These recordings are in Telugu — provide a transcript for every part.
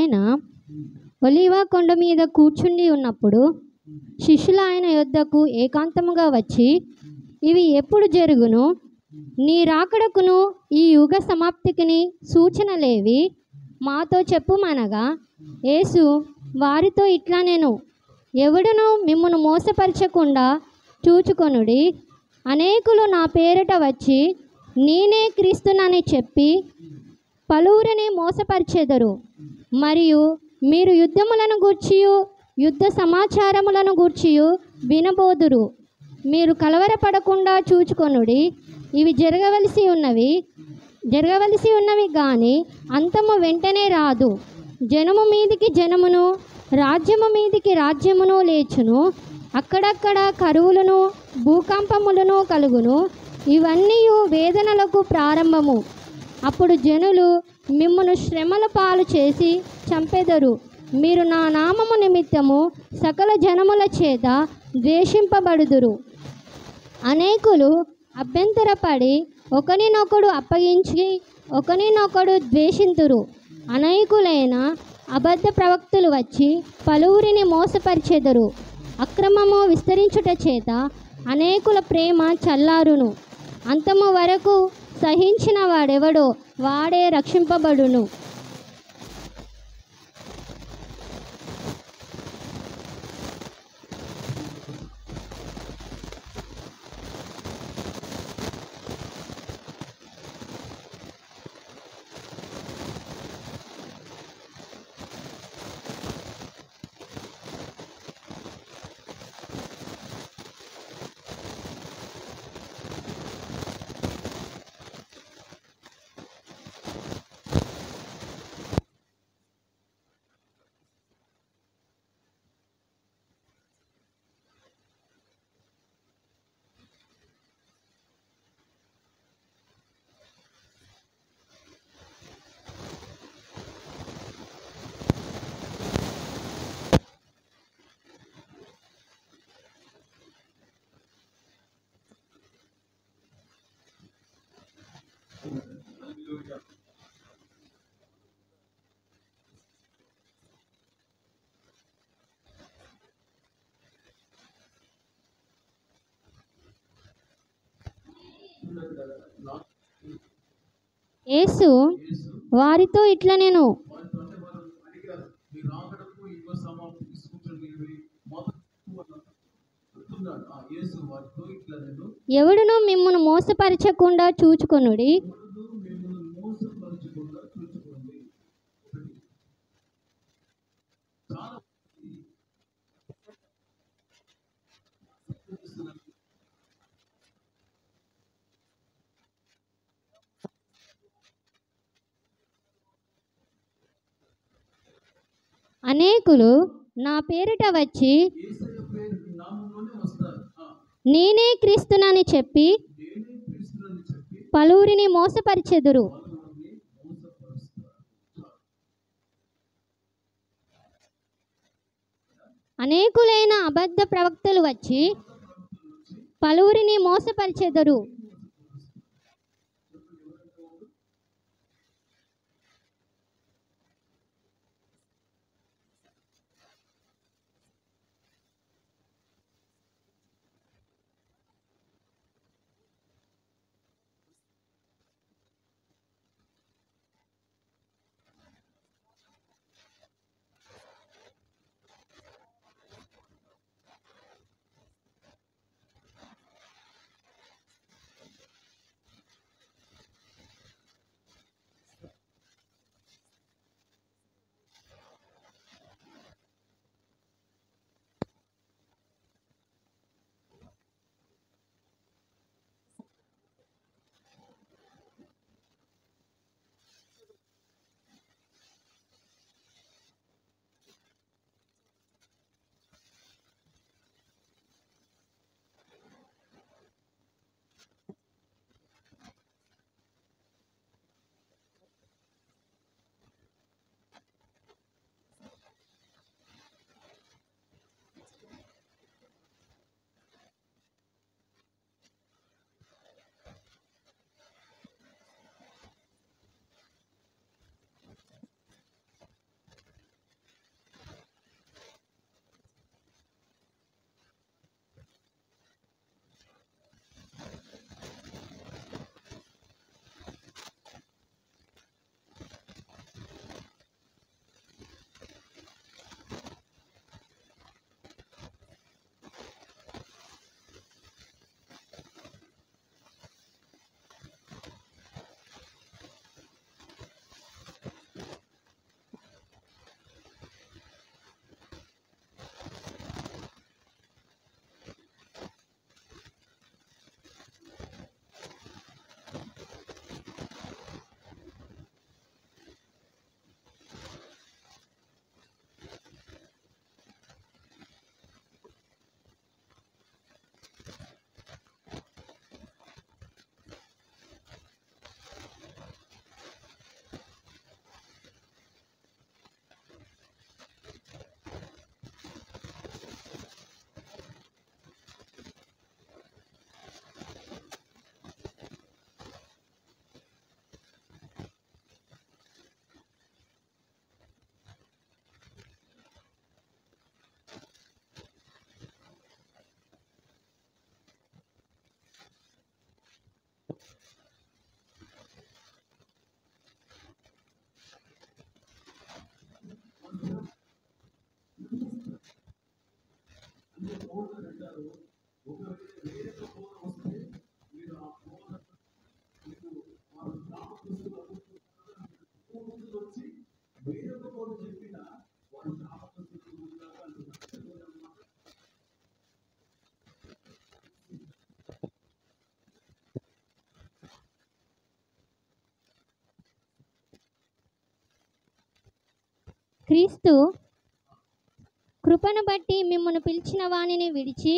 ఆయన ఒలీవ కొండ మీద కూర్చుండి ఉన్నప్పుడు శిష్యులు ఆయన యొద్దకు ఏకాంతముగా వచ్చి, ఇవి ఎప్పుడు జరుగును? నీ రాకడకును ఈ యుగ సమాప్తికిని సూచనలేవి? మాతో చెప్పుమనగా, యేసు వారితో ఇట్లా నేను, ఎవడును మిమ్మును మోసపరచకుండా చూచుకొనుడి. అనేకులు నా పేరిట వచ్చి నేనే క్రీస్తునని చెప్పి పలువురిని మోసపరిచెదరు. మరియు మీరు యుద్ధములను గూర్చియు యుద్ధ సమాచారములను గూర్చియు వినబోదురు. మీరు కలవరపడకుండా చూచుకొనుడి. ఇవి జరగవలసి ఉన్నవి కానీ అంతము వెంటనే రాదు. జనము మీదికి జనమును, రాజ్యము మీదికి రాజ్యమును లేచును. అక్కడక్కడ కరువులను, భూకంపములను కలుగును. ఇవన్నీ వేదనలకు ప్రారంభము. అప్పుడు జనులు మిమ్మును శ్రమల పాలు చేసి చంపెదరు. మీరు నా నామము నిమిత్తము సకల జనముల చేత ద్వేషింపబడుదురు. అనేకులు అభ్యంతరపడి ఒకరినొకడు అప్పగించి ఒకరినొకడు ద్వేషింతురు. అనేకులైన అబద్ధ ప్రవక్తలు వచ్చి పలువురిని మోసపరిచెదరు. అక్రమము విస్తరించుట చేత అనేకుల ప్రేమ చల్లారును. అంతము వరకు సహించిన వాడెవడో వాడే రక్షింపబడును. యేసు వారితో ఇట్లా నేను, ఎవడును మిమ్మును మోసపరచకుండా చూచుకొనుడి. అనేకులు నా పేరిట వచ్చి నేనే క్రీస్తునని చెప్పి పలువురిని మోసపరిచెదరు. అనేకులైన అబద్ధ ప్రవక్తలు వచ్చి పలువురిని మోసపరిచెదరు. క్రీస్తు కృపను బట్టి మిమ్మల్ని పిలిచిన వానిని విడిచి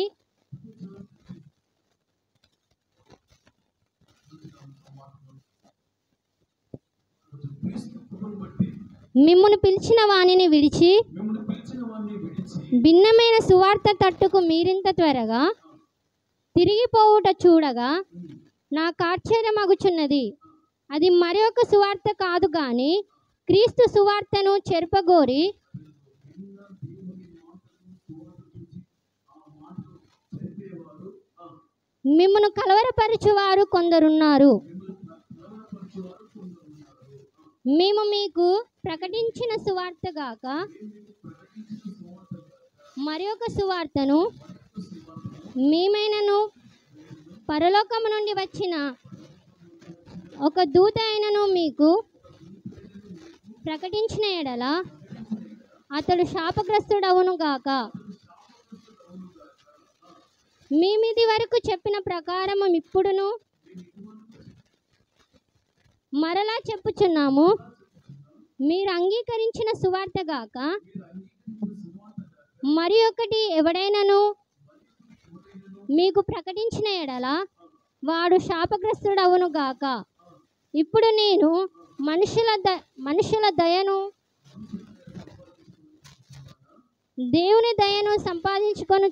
భిన్నమైన సువార్త తట్టుకు మీరింత త్వరగా తిరిగిపోవుట చూడగా నాకు ఆశ్చర్యమగుచున్నది. అది మరి ఒక సువార్త కాదు గాని క్రీస్తు సువార్తను చెరపగోరి మిమ్మును కలవరపరచువారు కొందరున్నారు. మేము మీకు ప్రకటించిన సువార్త గాక మరి ఒక సువార్తను మేమైనను పరలోకము నుండి వచ్చిన ఒక దూత అయినను మీకు ప్రకటించిన ఎడల అతడు శాపగ్రస్తుడవును గాక. మేమిది వరకు చెప్పిన ప్రకారము ఇప్పుడును మరలా చెప్పుచున్నాము, మీరు అంగీకరించిన సువార్త గాక మరి ఒకటి ఎవడైనను మీకు ప్రకటించిన ఎడల వాడు శాపగ్రస్తుడవును గాక. ఇప్పుడు నేను మనుషుల దయను దేవుని దయను సంపాదించుకొని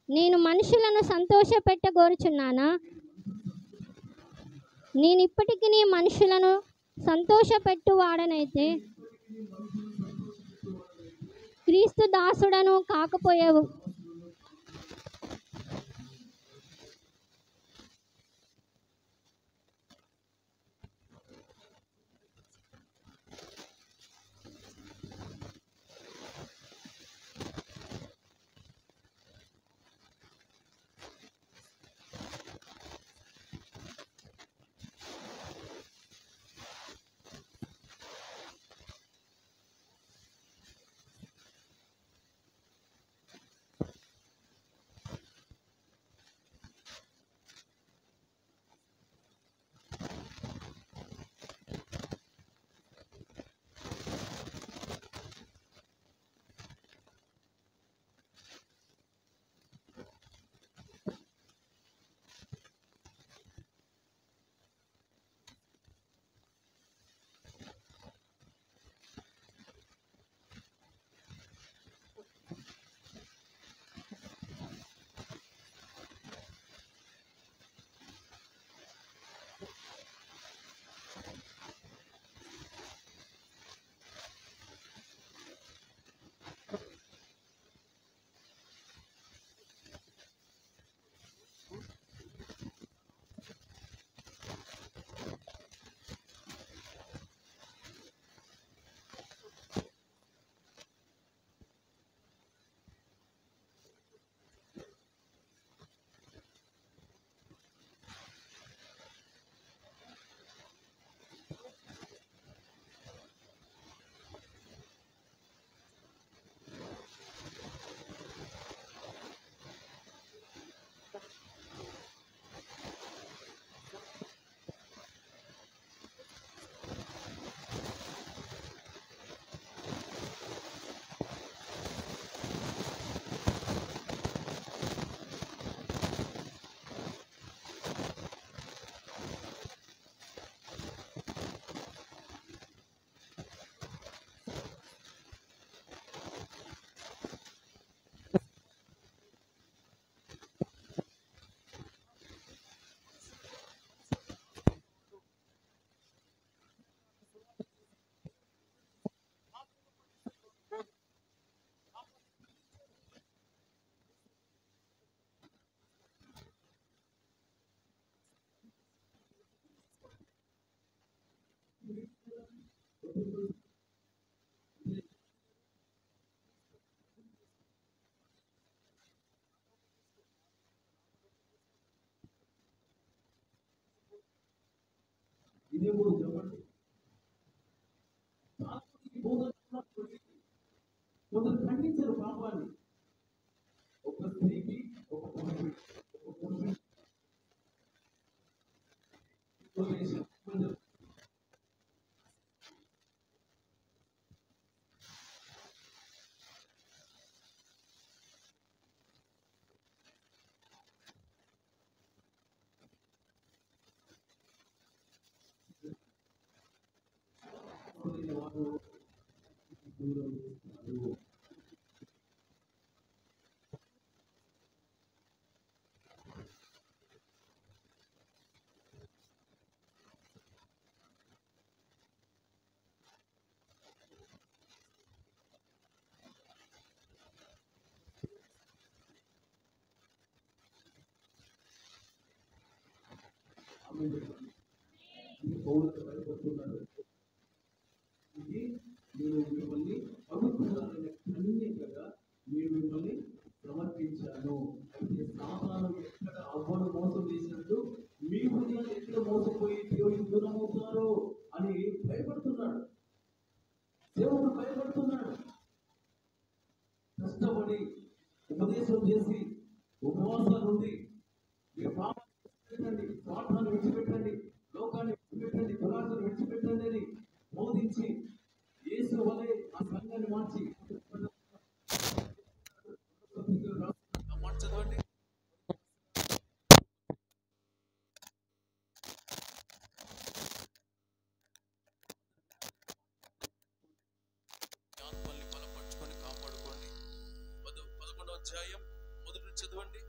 నేను మనుషులను సంతోషపెట్టగోరుచున్నానా? నేను ఇప్పటికీ మనుషులను సంతోషపెట్టువాడనైతే క్రీస్తు దాసుడను కాకపోయావు. ఇదే కూడా చెప్పండి. కొందరు ఖండించారు పాపాన్ని. ఒక స్త్రీకి ఒక పురుషుడు భయపడుతున్నారు. ఇది నేను మిమ్మల్ని పవిత్రులైన కన్యకగా నేను మిమ్మల్ని సమర్పించాను. అయితే సాతాను ఎక్కడ అవ్వను మోసం చేసినట్టు మీ హృదయాలు ఎక్కడ మోసపోయి దేవుడికి దూరం అవుతారో అని భయపడుతున్నాడు. దేవుడు భయపడుతున్నాడు. కష్టపడి ఉపదేశం చేసి ఉపవాసాలు ఉండి మీరు పాపాన్ని విడిచిపెట్టండి, స్వార్థాన్ని విడిచిపెట్టండి, లోకాన్ని విడిచిపెట్టండి, దురాశను విడిచిపెట్టండి అని బోధించి యేసు వలె ఆ సంఘాన్ని మార్చి మార్చదండి. ఆత్మల్ని బలపరుచుకొని కాపాడుకోండి. 11వ అధ్యాయం మొదటి నుంచి చదవండి.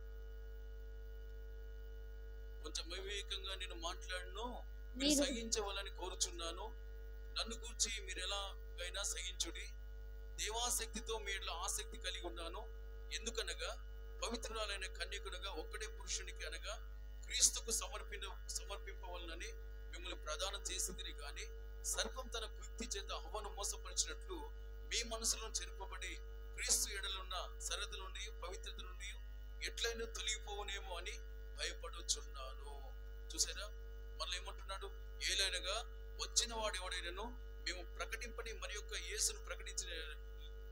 కొంచెం వివేకంగా నేను మాట్లాడను, మీరు సహించవాలని కోరుచున్నాను. నన్ను గూర్చి మీరు ఎలాగైనా సహించుడి. దేవాశక్తితో మీలో ఆసక్తి కలిగి ఉన్నాను. ఎందుకనగా పవిత్రురాలైన కన్యకునిగా ఒక్కడే పురుషునికి అనగా క్రీస్తుకు సమర్పింపవలనని మిమ్మల్ని ప్రదానం చేసింది. కానీ సర్పం తన కుయుక్తి చేత హవ్వను మోసపరిచినట్లు మీ మనసులో చెరుపబడి క్రీస్తు ఎడలున్న సరళత నుండి పవిత్రత నుండి ఎట్లయినా తొలగిపోవునేమో అని భయపడుచున్నాను. చూసారా, మళ్ళీ ఏమంటున్నాడు? ఏలైనగా వచ్చిన వాడు ఎవడైనాను మేము ప్రకటింపని మరి యొక్క యేసును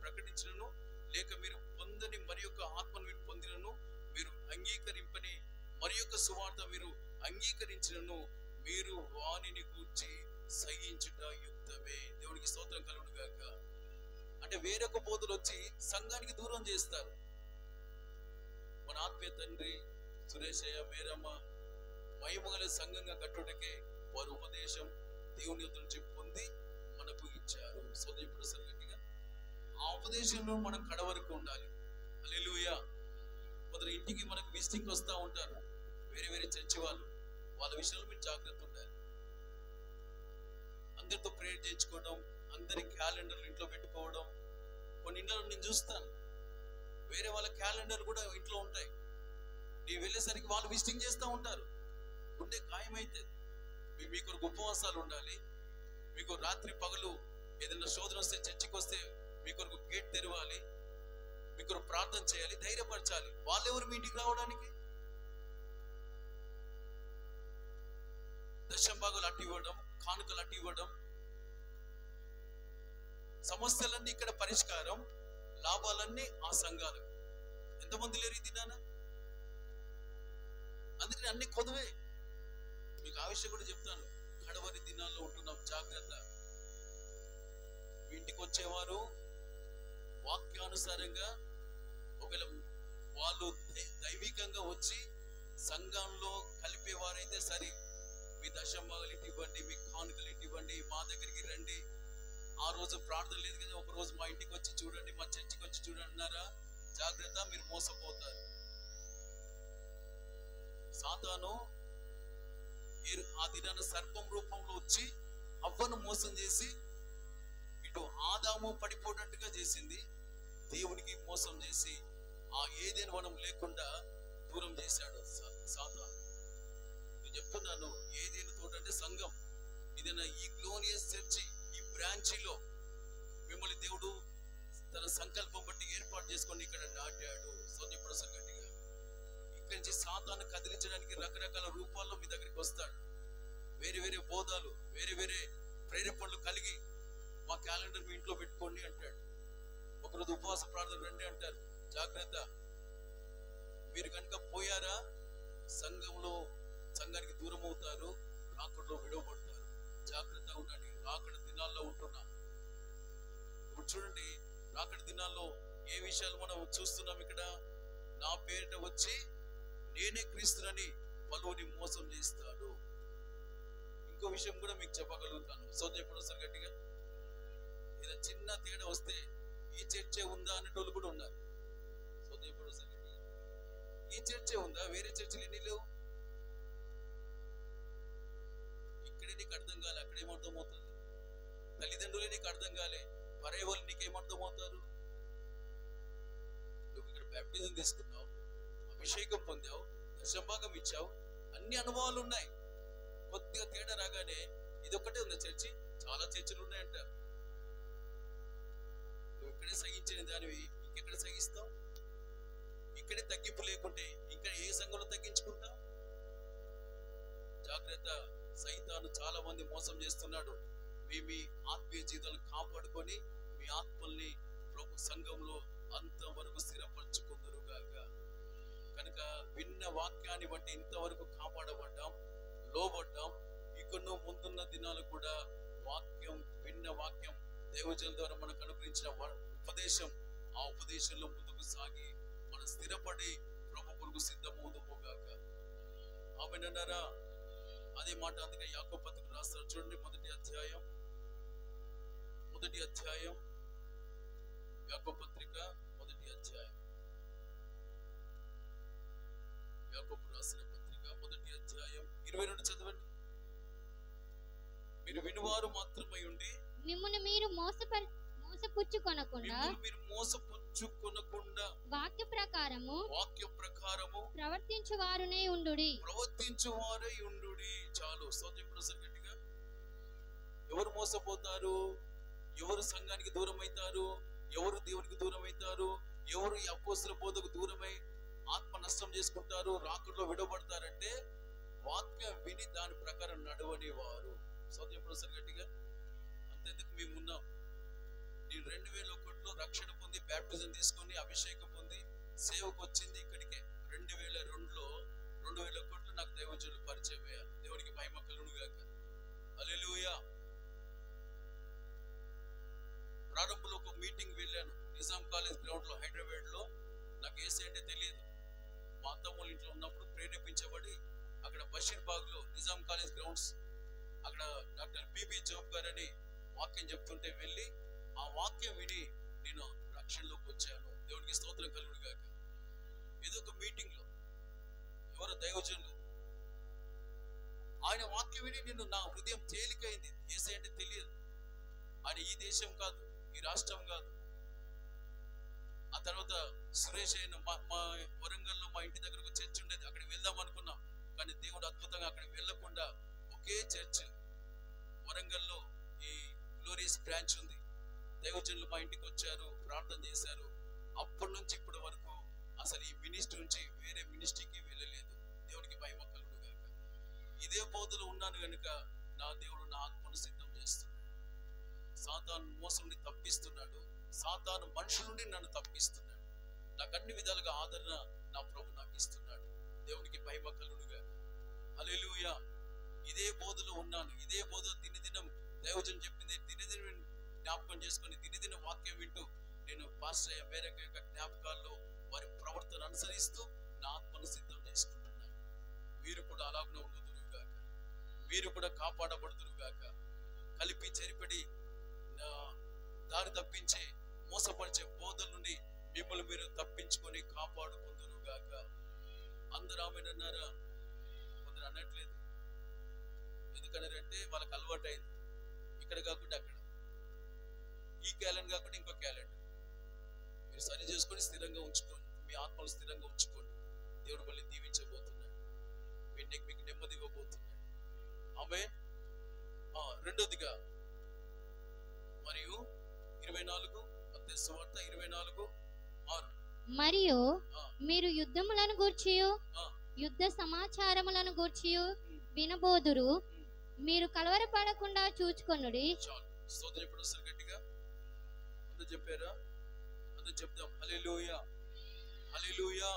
ప్రకటించినను లేక మీరు పొందని మరి యొక్క ఆత్మను మీరు పొందినను మీరు అంగీకరింపని మరి యొక్క సువార్త మీరు అంగీకరించినను మీరు వానిని గూర్చి సహించుట యుక్తమే. దేవునికి స్తోత్రం కలుగును గాక. అంటే వేరొక బోధలు వచ్చి సంఘానికి దూరం చేస్తారు. మన ఆత్మీయ తండ్రి సురేశయ్య మేరమ్మ మహిమగల సంఘంగా కట్టుటకే వారు ఉపదేశం దేవుని యొద్ద నుంచి పొంది మనకు ఇచ్చారు. సోదరుడు సరిగట్టిగా ఆ ఉపదేశంలో మనం కడవరకు ఉండాలి. హల్లెలూయా. కొందరు ఇంటికి మనకు విజిటింగ్ వస్తూ ఉంటారు, వేరే వేరే చర్చి వాళ్ళ విషయంలో మీరు జాగ్రత్త ఉండాలి. అందరితో ప్రేయర్ చేయించుకోవడం, అందరి క్యాలెండర్లు ఇంట్లో పెట్టుకోవడం. కొన్ని ఇంట్లో నేను చూస్తాను, వేరే వాళ్ళ క్యాలెండర్ కూడా ఇంట్లో ఉంటాయి. నీ వెళ్ళేసరికి వాళ్ళు విజిటింగ్ చేస్తూ ఉంటారు. గుండె గాయమైతే మీకు ఉపవాసాలు ఉండాలి. మీకు రాత్రి పగలు ఏదైనా శోధన వస్తే, చర్చికి వస్తే మీకు గేట్ తెరవాలి, మీకు ప్రార్థన చేయాలి, ధైర్యపరచాలి. వాళ్ళెవరు మీ ఇంటికి రావడానికి? దశంభాగాలు అట్టి ఇవ్వడం, కానుకలు అట్టి ఇవ్వడం, సమస్యలన్నీ ఇక్కడ పరిష్కారం, లాభాలన్నీ ఆ సంఘాలు. ఎంతమంది లేరు ఈ దినాన? అందుకని అన్ని కొదవే. మీకు ఆ విషయం కూడా చెప్తాను. కడవరి దినాల్లో ఉంటున్నాం, జాగ్రత్త. ఇంటికి వచ్చేవారు వాక్యానుసారంగా ఒకవేళ వాళ్ళు దైవికంగా వచ్చి సంఘంలో కలిపేవారైతే సరే, మీ దశంభాగాలు ఇటు ఇవ్వండి, మీ కానుకలు ఇటు ఇవ్వండి, మా దగ్గరికి రండి. ఆ రోజు ప్రార్థన లేదు కదా, ఒక రోజు మా ఇంటికి వచ్చి చూడండి, మా చర్చికి వచ్చి చూడండి అన్నారా, జాగ్రత్త, మీరు మోసపోతారు. సాతాను ఆ దినాన సర్పం రూపంలో వచ్చి అవ్వను మోసం చేసి ఇటు ఆదాము పడిపోయినట్టుగా చేసింది. దేవునికి మోసం చేసి ఆ ఏదైనా వనం లేకుండా దూరం చేశాడు సాతాను. నేను చెప్తున్నాను, ఏదైనా తోట అంటే సంఘం. ఏదైనా ఈ గ్లోరియస్ చర్చి, ఈ బ్రాంచీలో మిమ్మల్ని దేవుడు తన సంకల్పం బట్టి ఏర్పాటు చేసుకొని ఇక్కడ నాటాడు. సోదరుడు సంగతిగా ఇక్కడి నుంచి సాతాను కదిలించడానికి రకరకాల రూపాల్లో మీ దగ్గరికి వస్తాడు. వేరే వేరే బోధాలు, వేరే వేరే ప్రేరేపణలు కలిగి మా క్యాలెండర్ మీ ఇంట్లో పెట్టుకోండి అంటాడు. ఒకరోజు ఉపవాస ప్రార్థన రండి అంటారు. జాగ్రత్త, మీరు కనుక పోయారా సంఘానికి దూరం అవుతారు, రాకడలో విడవబడతారు. జాగ్రత్తగా ఉండండి. రాకడ దినాల్లో ఉంటున్నాం. ఇప్పుడు చూడండి, రాకడ దినాల్లో ఏ విషయాలు మనం చూస్తున్నాం ఇక్కడ. నా పేరిట వచ్చి నేనే క్రీస్తునని పలువుని మోసం చేస్తాడు. ఇంకో విషయం కూడా మీకు చెప్పగలుగుతాను. ఎప్పుడు సార్ గట్టిగా ఏదైనా చిన్న తేడా వస్తే ఈ చర్చే ఉందా అనేటోళ్ళు కూడా ఉన్నారు. ఎప్పుడు సార్ గట్టిగా ఈ చర్చే ఉందా, వేరే చర్చలు ఎన్ని లేవు? ఇక్కడే నీకు అర్థం కాలే, అక్కడేమర్థం అవుతుంది. తల్లిదండ్రులే నీకు అర్థం కాలే, పరే వాళ్ళు నీకేమర్థం అవుతారు? నువ్వు ఇక్కడ బ్యాప్టిజం తీసుకున్నావు, అభిషేకం పొందావు, దశభాగం ఇచ్చావు, అన్ని అనుభవాలు ఉన్నాయి. కొద్దిగా తేడా రాగానే ఇదొక్కటే ఉంది చర్చి, చాలా చర్చలు ఉన్నాయంటారు. నువ్వు ఇక్కడే సహించిన దానివి ఇంకెక్కడ సహిస్తావు? ఇక్కడే తగ్గింపు లేకుంటే ఇంకా ఏ సంఘంలో తగ్గించుకుంటావు? జాగ్రత్త, సైతాను చాలా మంది మోసం చేస్తున్నాడు. మీ ఆత్మీయ జీవితాలు కాపాడుకొని మీ ఆత్మల్ని ప్రభు సంఘంలో అంతవరకు స్థిరపరచుకుందరుగాక. కనుక విన్న వాక్యాన్ని బట్టి ఇంతవరకు కాపాడబడ్డాం, లోబడ్డాం. ఇకను ముందున్న దినాలు కూడా వాక్యం, విన్న వాక్యం, దైవజనుల ద్వారా మనకు అనుగ్రహించిన ఉపదేశం, ఆ ఉపదేశంలో ముందుకు సాగి మనం స్థిరపడి ప్రభు కొరకు సిద్ధమవుదుముగాక. ఆమేనన్నారా? అదే మాట అందుకే యాకోబు పత్రిక రాస్తారు. చూడండి, మొదటి అధ్యాయం యాకోబు పత్రిక మొదటి అధ్యాయం, యాకోబు రాసిన పత్రిక మొదటి అధ్యాయం 22 చదవండి. మీరు వినువారు మాత్రమై ఉండి మిమ్మును మీరు మోసపుచ్చుకొనకుండా వాక్య ప్రకారము ప్రవర్తించువారునే ఉండుడి. చాలు. గట్టిగా. ఎవరు మోసపోతారు? ఎవరు సంఘానికి దూరం అవుతారు? ఎవరు దేవునికి దూరం అవుతారు? ఎవరు ఈ అపోస్తల బోధకు దూరమై ఆత్మ నష్టం చేసుకుంటారు, రాకడలో విడవబడతారంటే వాక్యం విని దాని ప్రకారం నడవని వారు. గట్టిగా. అంతెందుకు మేమున్నాం. నేను 2001లో రక్షణ పొంది, బ్యాప్టిజం తీసుకొని, అభిషేకం పొంది సేవకు వచ్చింది ఇక్కడికే. 2001లో నాకు దైవజనులు పరిచయం అయ్యారు. దేవునికి మహిమ కలుగునుగాక. హల్లెలూయా. ప్రారంభంలో ఒక మీటింగ్ వెళ్ళాను నిజాం కాలేజ్ గ్రౌండ్ లో, హైదరాబాద్ లో. నాకు ఏసీ అంటే తెలియదు. మా అత్తమ్మ ఇంట్లో ఉన్నప్పుడు ప్రేరేపించబడి అక్కడ బషీర్బాగ్ లో నిజాం కాలేజ్ గ్రౌండ్స్ అక్కడ డాక్టర్ బిబి జోబ్ గారని వాక్యం చెప్తుంటే వెళ్ళి ఆ వాక్యం విని నేను రక్షణలోకి వచ్చాను. దేవునికి స్తోత్రం కలుగునుగాక. ఏదో ఒక మీటింగ్ లో ఎవరో దైవజనులు ఆయన వాక్యం విని నేను, నా హృదయం తేలికైంది. ఏసీ అంటే తెలియదు. ఆయన ఈ దేశం కాదు, ఈ రాష్ట్రం కాదు. ఆ తర్వాత సురేష్ అయిన మా వరంగల్లో మా ఇంటి దగ్గర ఒక చర్చ్ ఉండేది, అక్కడికి వెళ్దాం అనుకున్నాం. కానీ దేవుడు అద్భుతంగా అక్కడికి వెళ్లకుండా ఒకే చర్చ్ వరంగల్లో, ఈ గ్లోరియస్ బ్రాంచ్ ఉంది. దైవజనులు మా ఇంటికి వచ్చారు, ప్రార్థన చేశారు. అప్పటి నుంచి ఇప్పటి వరకు అసలు ఈ మినిస్ట్రీ నుంచి వేరే మినిస్ట్రీకి వెళ్ళలేదు. దేవునికి మహిమ కలుగునుగాక. ఇదే బోధలో ఉన్నాను కనుక నా దేవుడు నా ఆత్మను సిద్ధం చేస్తున్నాడు. సాతాను మోసం నుండి తప్పిస్తున్నాడు. సాతాను మనుషుల నుండి నన్ను తప్పిస్తున్నాడు. నాకు అన్ని విధాలుగా ఆదరణ నా ప్రభు నాకు ఇస్తున్నాడు. దేవునికి మహిమ కలుగునుగాక. హల్లెలూయా. ఇదే బోధలో ఉన్నాను. ఇదే బోధ దినదినం దైవజనులు చెప్పింది దినదినం జ్ఞాపకం చేసుకొని, దినదిన వాక్యం వింటూ నేను పాస్టర్ అమెరికా యొక్క జ్ఞాపకాల్లో వారి ప్రవర్తన అనుసరిస్తూ నా ఆత్మను సిద్ధం చేసుకుంటున్నాను. మీరు కూడా అలాగనే ఉండుదురుగాక. మీరు కూడా కాపాడబడుదురుగాక. కలిపి చెరిపడి దారి తప్పించే, మోసపరిచే బోధల నుండి మిమ్మల్ని మీరు తప్పించుకొని కాపాడుకుందురుగాక. అందరూ ఆమేనన్నారా? కొందరు అనట్లేదు. ఎందుకన్నారంటే వాళ్ళకి అలవాటు అయింది. ఇక్కడ కాకుండా అక్కడ, ఈ క్యాలెండర్ కాకుండా ఇంకో క్యాలెండర్. మీరు సరి చేసుకొని స్థిరంగా ఉంచుకోండి. మీ ఆత్మలు స్థిరంగా ఉంచుకోండి. దేవుడు మళ్ళీ దీవించబోతున్నాడు. మీకు నెమ్మది ఇవ్వబోతున్నాడు. ఆమేన్. రెండోదిగా మరియు 24 మత్తయి సువార్త 24:6 మరియు మీరు యుద్ధములను గూర్చియు యుద్ధ సమాచారములను గూర్చియు వినబోదురు. మీరు కలవరపడకుండా చూచుకొనుడి. చాలు. స్తోత్రం ఎప్పుడు వస్తారు గట్టిగా అందరూ చెప్పారా? అందరూ చెప్తాం హల్లెలూయా హల్లెలూయా.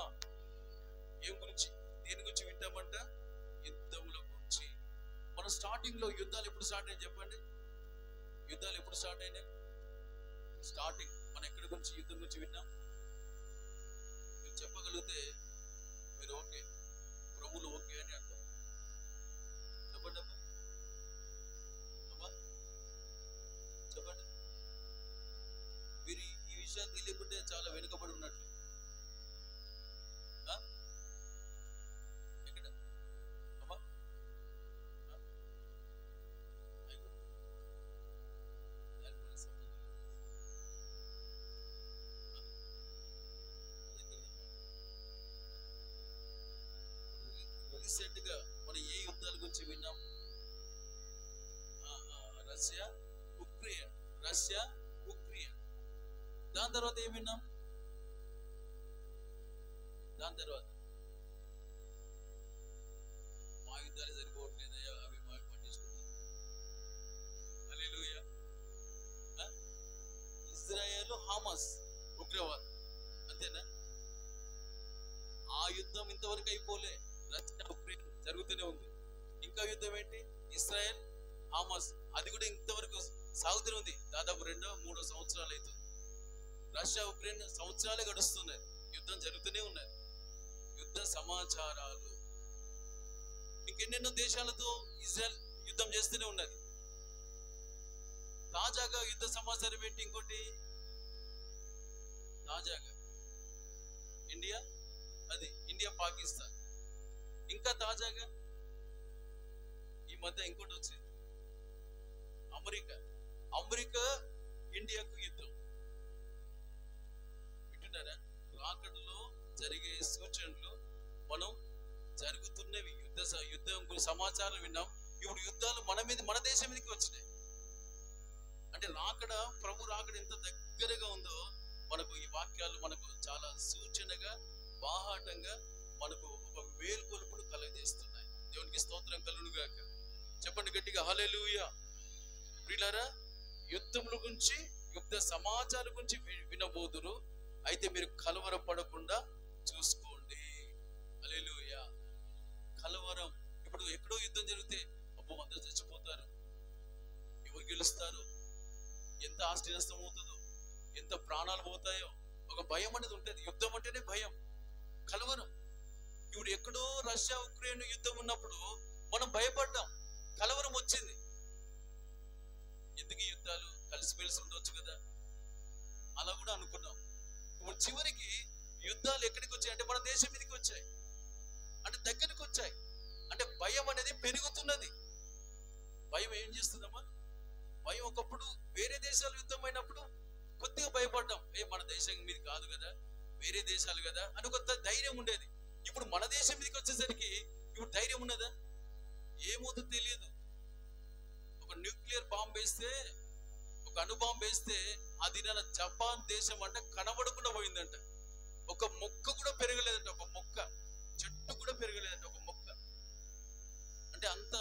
ఏం గురించి దేని గురించి వింటామంట? యుద్ధముల గురించి. మనం స్టార్టింగ్ లో యుద్ధాలు ఎప్పుడు స్టార్ట్ అయ్యాయి చెప్పండి? యుద్ధాలు ఎప్పుడు స్టార్ట్ అయినాయి? స్టార్టింగ్ మనం ఎక్కడి గురించి యుద్ధం గురించి విన్నాం? మీరు చెప్పగలిగితే మీరు ఓకే, ప్రభువులు ఓకే అని అర్థం. చెప్పండి అమ్మా, అమ్మా చెప్పండి. మీరు ఈ విషయాలు తెలియకుంటే చాలా వెనుకబడి ఉన్నట్లు. ఎక్కడ అమ్మా? రీసెంట్ గా మనం ఏ యుద్ధాల గురించి విన్నాం? Russia Ukraine, Russia Ukraine. దాని తర్వాత ఏం విన్నాం? దాని తర్వాత మా యుద్ధాలు సరిపోవట్లేదు, అవి మాకు పట్టించుకుంటారు. హల్లెలూయా. ఇజ్రాయేల్ హమాస్ ఉగ్రవాదం, అంతేనా? ఆ యుద్ధం ఇంతవరకు అయిపోలే. రష్యా ఉక్రెయిన్ జరుగుతూనే ఉంది. ఇంకా యుద్ధం ఏంటి? ఇజ్రాయెల్ హమాస్, అది కూడా ఇంతవరకు సాగుతూనే ఉంది. దాదాపు 2-3 సంవత్సరాలు అవుతుంది. రష్యా ఉక్రెయిన్ సంవత్సరాలే గడుస్తున్నాయి, యుద్ధం జరుగుతూనే ఉన్నది. యుద్ధ సమాచారాలు ఇంకెన్నెన్నో దేశాలతో ఇజ్రాయెల్ యుద్ధం చేస్తూనే ఉన్నది. తాజాగా యుద్ధ సమాచారం ఏంటి? ఇంకోటి తాజాగా ఇండియా, అది ఇండియా పాకిస్తాన్. ఇంకా తాజాగా ఈ మధ్య ఇంకోటి వచ్చింది, అమెరికా ఇండియాకు యుద్ధం. వింటున్నారా? రాకడలో జరిగే సూచనలు మనం జరుగుతున్నవి, యుద్ధం సమాచారం విన్నాం. ఇప్పుడు యుద్ధాలు మన దేశం మీదకి వచ్చినాయి. అంటే రాకడ, ప్రభు రాకడ ఎంత దగ్గరగా ఉందో మనకు ఈ వాక్యాలు మనకు చాలా సూచనగా, బాహాటంగా మనకు ఒక మేల్కొలుపును కలుగజేస్తున్నాయి. దేవునికి స్తోత్రం కలుగును గాక. చెప్పండి గట్టిగా హల్లెలూయా. ప్రియులారా, యుద్ధముల గురించి, యుద్ధ సమాచారం గురించి వినబోదురు. అయితే మీరు కలవరపడకుండా చూసుకోండి. హల్లెలూయా. కలవరం, ఇప్పుడు ఎక్కడో యుద్ధం జరిగితే అబ్బో అందరూ చచ్చిపోతారు, ఎవరు గెలుస్తారు, ఎంత ఆస్తి నష్టం అవుతుందో, ఎంత ప్రాణాలు పోతాయో, ఒక భయం అనేది ఉంటుంది. యుద్ధం అంటేనే భయం, కలవరం. ఇప్పుడు ఎక్కడో రష్యా ఉక్రెయిన్ యుద్ధం ఉన్నప్పుడు మనం భయపడ్డాం, కలవరం వచ్చింది. ఎందుకు ఈ యుద్ధాలు? కలిసిమెలిసి ఉండొచ్చు కదా, అలా కూడా అనుకున్నాం. ఇప్పుడు చివరికి యుద్ధాలు ఎక్కడికి వచ్చాయి అంటే మన దేశం మీదకి వచ్చాయి, అంటే దగ్గరికి వచ్చాయి. అంటే భయం అనేది పెరుగుతున్నది. భయం ఏం చేస్తుందమ్మా? భయం ఒకప్పుడు వేరే దేశాలు యుద్ధం అయినప్పుడు కొద్దిగా భయపడ్డాం, మన దేశం మీద కాదు కదా, వేరే దేశాలు కదా అని కొంత ధైర్యం ఉండేది. ఇప్పుడు మన దేశం మీదకి వచ్చేసరికి ఇప్పుడు ధైర్యం ఉన్నదా? ఏమవుతుందో తెలియదు. ఒక న్యూక్లియర్ బాంబ్ వేస్తే, ఒక అణుబాంబు వేస్తే ఆ దినాన జపాన్ దేశం అంటే కనబడకుండా పోయిందంట. ఒక మొక్క కూడా పెరగలేదంట, ఒక మొక్క చెట్టు కూడా పెరగలేదంట, ఒక మొక్క. అంటే అంత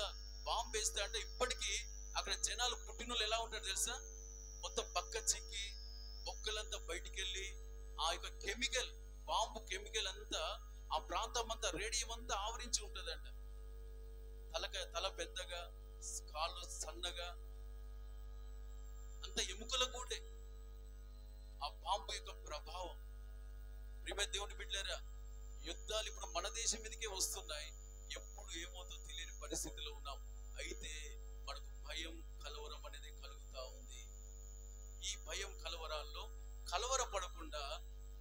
బాంబు వేస్తే అంటే ఇప్పటికీ అక్కడ జనాలు పుట్టినోళ్ళు ఎలా ఉంటారు తెలుసా? మొత్తం పక్క చిక్కి మొక్కలంతా బయటికి వెళ్ళి ఆ యొక్క కెమికల్, బాంబు కెమికల్ అంతా ఆ ప్రాంతం అంతా, రేడియం అంతా ఆవరించి ఉంటుందంట. తల పెద్దగా, కాళ్ళు సన్నగా, అంత ఎముకల కూడే ఆ బాంబు యొక్క ప్రభావం. ప్రియమైన దేవుని బిడ్డలారా, యుద్ధాలు ఇప్పుడు మన దేశం మీదకే వస్తున్నాయి. ఎప్పుడు ఏమవుతుందో తెలియని పరిస్థితిలో ఉన్నాం. అయితే మనకు భయం, కలవరం అనేది కలుగుతా ఉంది. ఈ భయం, కలవరాల్లో కలవరపడకుండా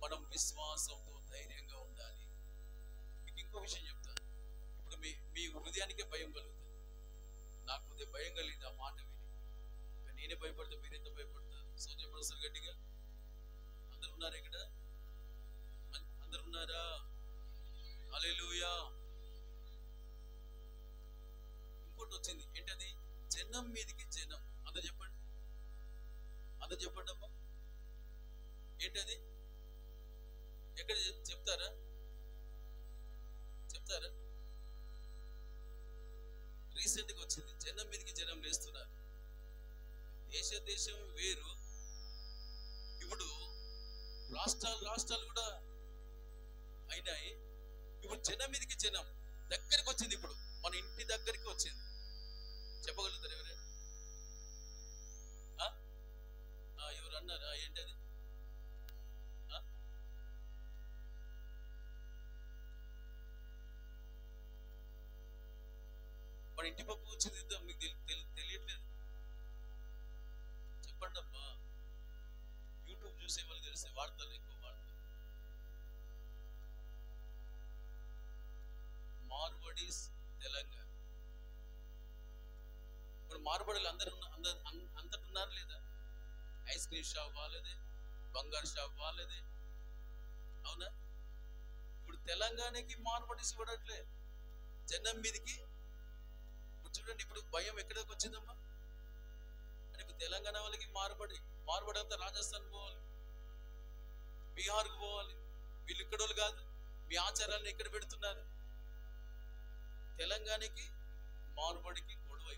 మనం విశ్వాసంతో ధైర్యంగా ఉండాలి. మీకు ఇంకో విషయం చెప్తాను. ఇప్పుడు మీ హృదయానికే భయం కలుగుతుంది. నాకు కొద్దిగా భయం కలిగింది ఆ మాట విని. నేనే భయపడతా, మీరెంత భయపడతారు? సోదరుడు గట్టిగా అందరు ఉన్నారు ఇక్కడ? అందరు ఉన్నారా? హల్లెలూయా. ఇంకోటి వచ్చింది, ఏంటది? జనం మీదకి జనం. అందరు చెప్పండి, అందరు చెప్పండి అమ్మా, ఏంటది? ఎక్కడ చెప్తారా? రీసెంట్ గా వచ్చింది, జనం దేశం వేరు. ఇప్పుడు రాష్ట్రాలు కూడా అయినాయి. ఇప్పుడు జనం మీదకి జనం దగ్గరికి వచ్చింది. ఇప్పుడు మన ఇంటి దగ్గరికి వచ్చింది. చెప్పగలుగుతారు ఎవరైనా? ఎవరు అన్నారా? ఏంటి అది? మన ఇంటి పక్కకు వచ్చింది. మీకు తెలియట్లేదు? చెప్పండి అమ్మా. యూట్యూబ్ చూసే వాళ్ళు తెలిసే వార్తలు ఎక్కువ వార్తలు. మార్వాడీస్ తెలంగాణ. ఇప్పుడు మార్వాడీలు అంతటి ఉన్నారు లేదా? ఐస్ క్రీమ్ షాప్ వాళ్ళదే, బంగారు షాప్ వాళ్ళదే. అవునా? ఇప్పుడు తెలంగాణకి మార్వాడీస్ ఇవ్వడట్లే, జనం మీదకి. చూడండి ఇప్పుడు భయం ఎక్కడికి వచ్చిందమ్మా అని. ఇప్పుడు తెలంగాణ వాళ్ళకి మార్వాడి అంతా రాజస్థాన్ పోవాలి, బీహార్కు పోవాలి. వీళ్ళు ఇక్కడోళ్ళు కాదు. మీ ఆచారాలను ఎక్కడ పెడుతున్నారు? తెలంగాణకి మార్వాడికి గొడవ.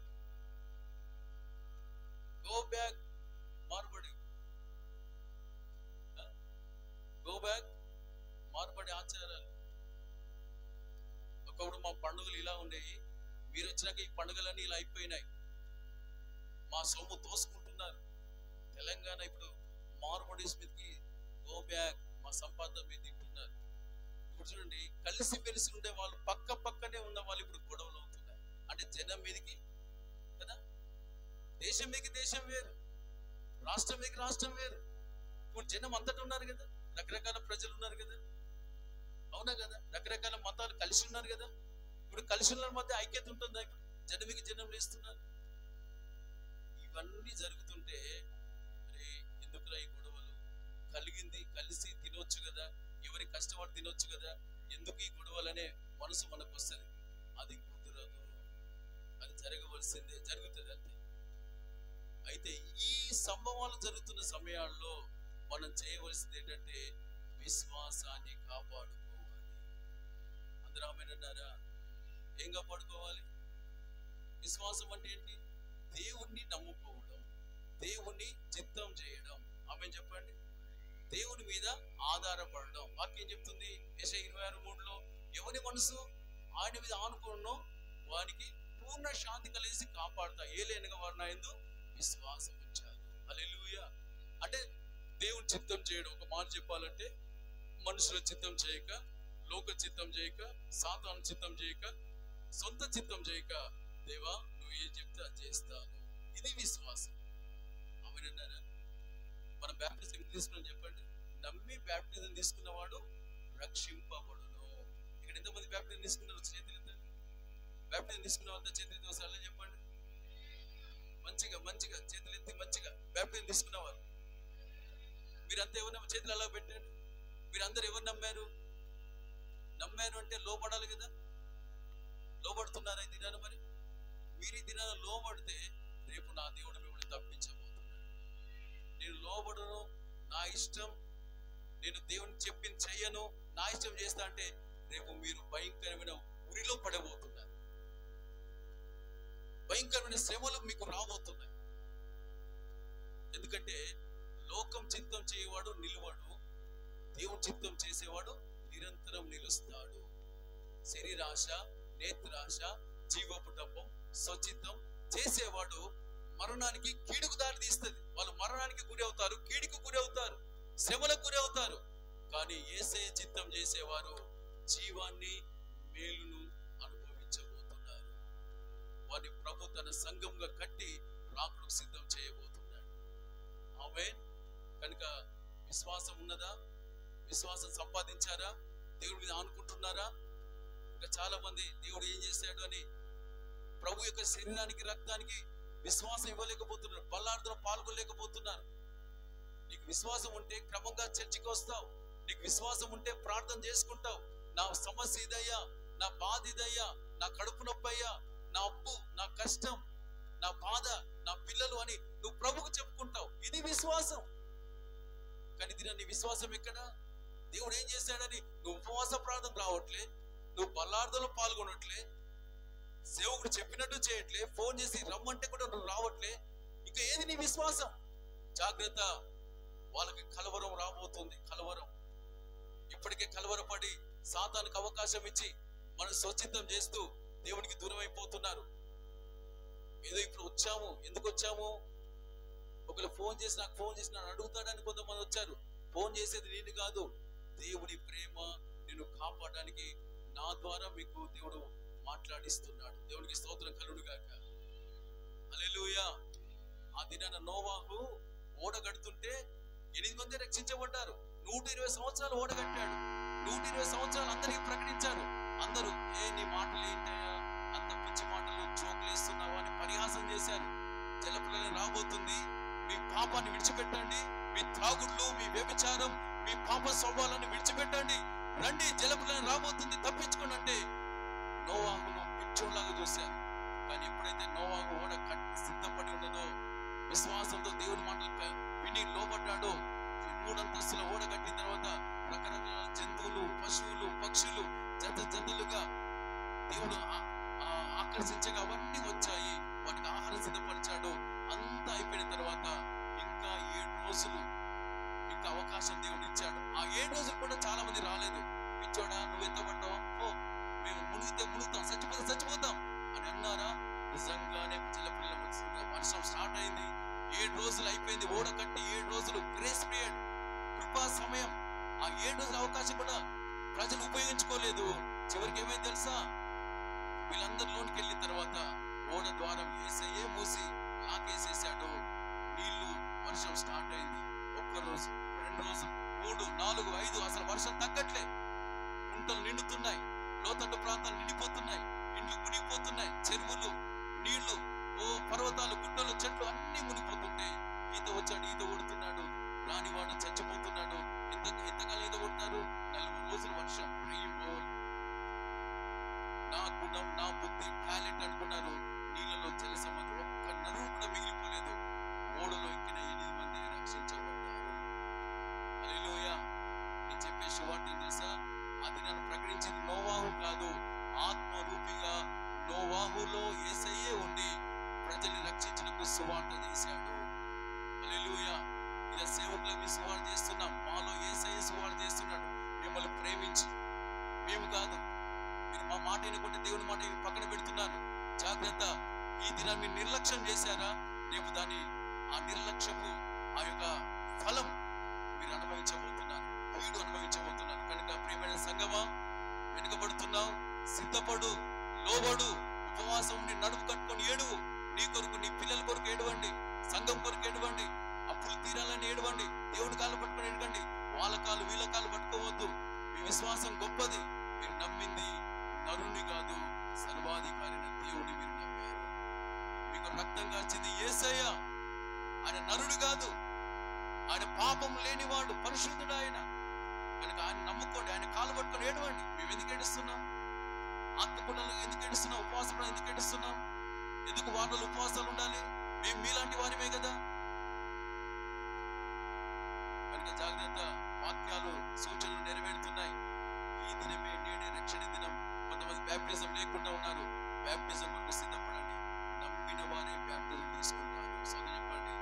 Go back Marwadi, go back Marwadi ఆచారాలు. ఒకప్పుడు మా పండుగలు ఇలా ఉండేవి, మీరు వచ్చినాక ఈ పండుగలన్నీ ఇలా అయిపోయినాయి. మా సొమ్ము తోసుకుంటున్నారు. తెలంగాణ ఇప్పుడు మార్వాడీస్ మీదకి గో బ్యాక్, మా సంపాదన మీద తింటున్నారు. ఇప్పుడు చూడండి, కలిసి మెలిసి ఉండే వాళ్ళు, పక్కనే ఉన్న వాళ్ళు ఇప్పుడు గొడవలు అవుతున్నాయి. అంటే జనం మీదకి కదా. దేశం మీదకి దేశం వేరు, రాష్ట్రం మీదకి రాష్ట్రం వేరు. ఇప్పుడు జనం అంతటా ఉన్నారు కదా, రకరకాల ప్రజలు ఉన్నారు కదా. అవునా కదా? రకరకాల మతాలు కలిసి ఉన్నారు కదా. ఇప్పుడు కలిసి ఉన్న మధ్య ఐక్యత ఉంటుందా? ఇప్పుడు జనమికి జనం లేస్తున్నారు. ఇవన్నీ జరుగుతుంటే అరే ఎందుకురా ఈ గొడవలు? కలిగింది కలిసి తినొచ్చు కదా, ఎవరి కష్టపడి తినొచ్చు కదా, ఎందుకు ఈ గొడవలు అనే మనసు మనకు వస్తుంది. అది కుదరదు, అది జరగవలసిందే, జరుగుతుంది అంతే. అయితే ఈ సంభవాలు జరుగుతున్న సమయాల్లో మనం చేయవలసింది ఏంటంటే విశ్వాసాన్ని కాపాడుకోవాలి. అందరూ ఆమేనన్నారా? ఏం కాపాడుకోవాలి? విశ్వాసం అంటే ఏంటి? దేవుణ్ణి నమ్ముకోవడం, దేవుణ్ణి చిత్తం చేయడం. ఆమేన్ చెప్పండి. దేవుని మీద ఆధారపడడం. వాక్యం చెప్తుంది యెషయా 26:3లో, ఎవరి మనసు ఆయన మీద ఆనుకున్నో వానికి పూర్ణ శాంతి కలిసి కాపాడుతా, ఏలైనగా వారు నా యందు విశ్వాసం ఉంచారు. హల్లెలూయా. అంటే దేవుని చిత్తం చేయడం. ఒక మాట చెప్పాలంటే, మనుషుల చిత్తం చేయక, లోక చిత్తం చేయక, సాతాను చిత్తం చేయక, సొంత చిత్తం చేయక, దేవా నువ్వు ఏం చెప్తే అది చేస్తాను. ఇది విశ్వాసం. ఆమేనన్నారా? మన బ్యాప్టిజం తీసుకుని చెప్పండి. నమ్మి బ్యాప్టిజం తీసుకున్నవాడు రక్షింపబడును. ఇక్కడ ఎంతమంది బ్యాప్టిజం తీసుకున్నారు? చేతులు ఎత్తండి. బ్యాప్టిజం తీసుకున్న వాళ్ళ చేతులు ఎత్తి ఒకసారి చెప్పండి. మంచిగా చేతులు ఎత్తి మంచిగా బ్యాప్టిజం తీసుకున్నవారు మీరంతా ఎవరు చేతులు అలా పెట్టండి. మీరందరూ ఎవరు నమ్మారు? నమ్మాను అంటే లోపడాలి కదా. లోబడుతున్నారా ఈ దినాన? మరి మీరు ఈ దినాన లోబడితే రేపు నా దేవుడు మిమ్మల్ని తప్పించబోతున్నాడు. నేను లోబడను, నా ఇష్టం, నేను దేవుని చెప్పింది చెయ్యను, నా ఇష్టం చేస్తా అంటే రేపు మీరు భయంకరమైన ఉరిలో పడబోతున్నారు. భయంకరమైన శ్రమలు మీకు రాబోతున్నాయి. ఎందుకంటే లోకం చిత్తం చేయవాడు నిలువడు, దేవుని చిత్తం చేసేవాడు నిరంతరం నిలుస్తాడు. శరీరాశ, నేత్రాశ, జీవపు డబ్బం, స్వచిత్తం చేసేవాడు మరణానికి, కీడుకు దారి తీస్తుంది. వాళ్ళు మరణానికి గురి అవుతారు, కీడుకు గురి అవుతారు, శ్రమలకు గురి అవుతారు. కానీ యేసయ్య చిత్తం చేసేవారు జీవాన్ని, మేలును అనుభవించబోతున్నారు. వారిని ప్రభు తన సంఘంగా కట్టి రాకడకు సిద్ధం చేయబోతున్నాడు. ఆమేన్. కనుక విశ్వాసం ఉన్నదా? విశ్వాసం సంపాదించారా? దేవుడి మీద ఆనుకుంటున్నారా? ఇంకా చాలా మంది దేవుడు ఏం చేశాడు అని ప్రభు యొక్క శరీరానికి, రక్తానికి విశ్వాసం ఇవ్వలేకపోతున్నారు, బల్లార్దులో పాల్గొనలేకపోతున్నారు. నీకు విశ్వాసం ఉంటే క్రమంగా చర్చికి వస్తావు. నీకు విశ్వాసం ఉంటే ప్రార్థన చేసుకుంటావు. నా సమస్య ఇదయ్యా, నా బాధ ఇదయ్యా, నా కడుపు నొప్పి అయ్యా, నా అప్పు, నా కష్టం, నా బాధ, నా పిల్లలు అని నువ్వు ప్రభుకు చెప్పుకుంటావు. ఇది విశ్వాసం. కానీ నీ విశ్వాసం ఎక్కడ? దేవుడు ఏం చేశాడని నువ్వు ఉపవాస ప్రార్థన రావట్లే, నువ్వు బల్లార్దలో పాల్గొనట్లే, సేవకుడు చెప్పినట్టు చేయట్లే, ఫోన్ చేసి రమ్మంటే కూడా నువ్వు రావట్లే. ఇక ఇంకా ఏది నీ విశ్వాసం? జాగ్రత్త, వాళ్ళకి కలవరం రాబోతుంది. కలవరం ఇప్పటికే కలవరపడి సాతానుకు అవకాశం ఇచ్చి మనం స్వచ్ఛితం చేస్తూ దేవునికి దూరం అయిపోతున్నారు. ఏదో ఇప్పుడు వచ్చాము, ఎందుకు వచ్చాము? ఒకవేళ ఫోన్ చేసి నాకు ఫోన్ చేసి నన్ను అడుగుతాడని కొంతమంది వచ్చారు. ఫోన్ చేసేది నేను కాదు, దేవుని ప్రేమ నిన్ను కాపాడడానికి నా ద్వారా మీకు దేవుడు మాట్లాడిస్తున్నాడు. దేవునికి స్తోత్రం కలుగును గాక. హల్లెలూయా. ఆ దినాన నోవాహు ఓడ కడుతుంటే 8 మంది రక్షించబడ్డారు. 120 సంవత్సరాలు ఓడ కట్టాడు. 120 సంవత్సరాలు అందరికి ప్రకటించారు. అందరూ నీ మాటలు ఏంటయ్యా, అంత పిచ్చి మాటలు, చోకులేస్తున్నావా అని పరిహాసం చేశారు. జలప్రలయం రాబోతుంది, మీ పాపాన్ని విడిచిపెట్టండి, మీ త్రాగుళ్ళు, మీ వ్యభిచారం, మీ పాప స్వభావాలను విడిచిపెట్టండి, రండి జలప్రలయం రాబోతుంది, తప్పించుకోండి అంటే నోవాహును పిచ్చోళ్ళలాగా చూశారు. కానీ ఎప్పుడైతే నోవాహు ఓడ కట్టి సిద్ధపడి ఉన్నదో, విశ్వాసంతో దేవుని మాటలు విని లోబడ్డాడో, 3 అంతస్తుల ఓడ కట్టిన తర్వాత రకరకాల జంతువులు, పశువులు, పక్షులు జతలుగా దేవుడు ఆకర్షించగా అవన్నీ వచ్చాయి. వాటికి ఆహారం సిద్ధపరిచాడు. అంతా అయిపోయిన తర్వాత ఇంకా 7 రోజులు ఇంకా అవకాశం దేవుడు ఇచ్చాడు. ఆ 7 రోజులు కూడా చాలా మంది రాలేదు. పిచ్చోడా, నువ్వు ఎత్తబడతావా, ఓ మేము మునుగుతాం, చచ్చిపోతాం అని అన్నారా? నిజంగానే జలప్రలయం వచ్చింది. వర్షం స్టార్ట్ అయింది. 7 రోజులు అయిపోయింది. ఓడ కట్టి 7 రోజులు గ్రేస్ పీరియడ్, కృపా సమయం. ఆ 7 రోజుల అవకాశం కూడా ప్రజలు ఉపయోగించుకోలేదు. చివరికి ఏమైంది తెలుసా? వీళ్ళందరి లోనికి వెళ్ళిన తర్వాత ఓడ ద్వారం యేసయ్యే మూసి లాకేసేసాడు. నీళ్లు, వర్షం స్టార్ట్ అయింది. 1 రోజు, 2 రోజులు, 3, 4, 5 అసలు వర్షం తగ్గట్లే. కుంటలు నిండుతున్నాయి, లోతట్టు ప్రాంతాలు నిండిపోతున్నాయి, ఇండ్లు మునిగిపోతున్నాయి, చెరువులు, నీళ్లు, పర్వతాలు, గుట్టలు, చెట్లు అన్ని మునిగిపోతుంటే ఈత వచ్చాడు, ఈత కొడుతున్నాడు. రానివాడు చచ్చిపోతున్నాడు. ఎంతకాలం ఈత కొడతారు? 40 రోజులు వర్షం. నా గుణం, నా బుద్ధి, టాలెంట్ అనుకున్నారు. నీళ్ళలో జలసమాధి, ఒక్క నరుడు కూడా మిగిలిపోలేదు. ఓడలో ఎక్కిన 8 మంది రక్షించబడ్డారు. హల్లెలూయా. నేను చెప్పే సువార్త తెలుసా? అది నన్ను ప్రకటించింది నోవాహు కాదు, ఆత్మరూపిగా నోవాహులో యేసయ్యే ఉండి ప్రజల్ని రక్షించడానికి సువార్త చేశాడు. హల్లెలూయా. ఇలా సేవకులకు మీ సువార్త చేస్తున్నాం. మాలో యేసయ్య సువార్త చేస్తున్నాడు. మిమ్మల్ని ప్రేమించి, మేము కాదు, మీరు మా మాట వినకుంటే దేవుని మాట పక్కన పెడుతున్నారు. జాగ్రత్త. ఈ దినాన్ని మీరు నిర్లక్ష్యం చేశారా? రేపు ఆ నిర్లక్ష్యపు ఆ యొక్క ఫలం మీరు అనుభవించబోతున్నారు, వీడు అనుభవించబోతున్నారు. కనుక ప్రియమైన సంగమా, వెనుకబడుతున్నావు, సిద్ధపడు, లోబడు, ఉపవాసం ఉండి నడుపు కట్టుకొని ఏడువు. నీ కొరకు, నీ పిల్లల కొరకు ఏడవండి, సంఘం కొరకు ఏడవండి, అప్పులు తీరాలని ఏడవండి, దేవుడి కాళ్ళు పట్టుకొని ఏడవండి. వాళ్ళ కాళ్ళు వీళ్ళ కాళ్ళు పట్టుకోవద్దు. మీ విశ్వాసం గొప్పది. మీరు నమ్మింది నరుని కాదు, సర్వాధికారైన దేవుని మీరు నమ్మారు. మీకు రక్తం కాచింది యేసయ్య. ఆయన నరుడు కాదు, ఆయన పాపం లేనివాడు, పరిశుద్ధుడు ఆయన. కనుక ఆయన నమ్ముకోండి, ఆయన కాలు పట్టుకొని ఏడవండి. మేము ఎందుకు ఏడుస్తున్నాం? ఆత్మకుడాలు ఎందుకు ఏడుస్తున్నాం? ఉపవాసం ఎందుకు ఏడుస్తున్నాం? ఎందుకు వారాలు ఉపవాసాలు ఉండాలి? మేము మీలాంటి వారిమే కదా. కనుక జాగ్రత్త. వాక్యాలు, సూచనలు నెరవేరుతున్నాయి. ఈ దినమే, నేడే రక్షణ దినం. కొంతమంది బ్యాప్టిజం లేకుండా ఉన్నారు. బ్యాప్టిజం కొరకు సిద్ధపడండి. నమ్మిన వారే బ్యాప్టిజం తీసుకుంటారు. చదవండి.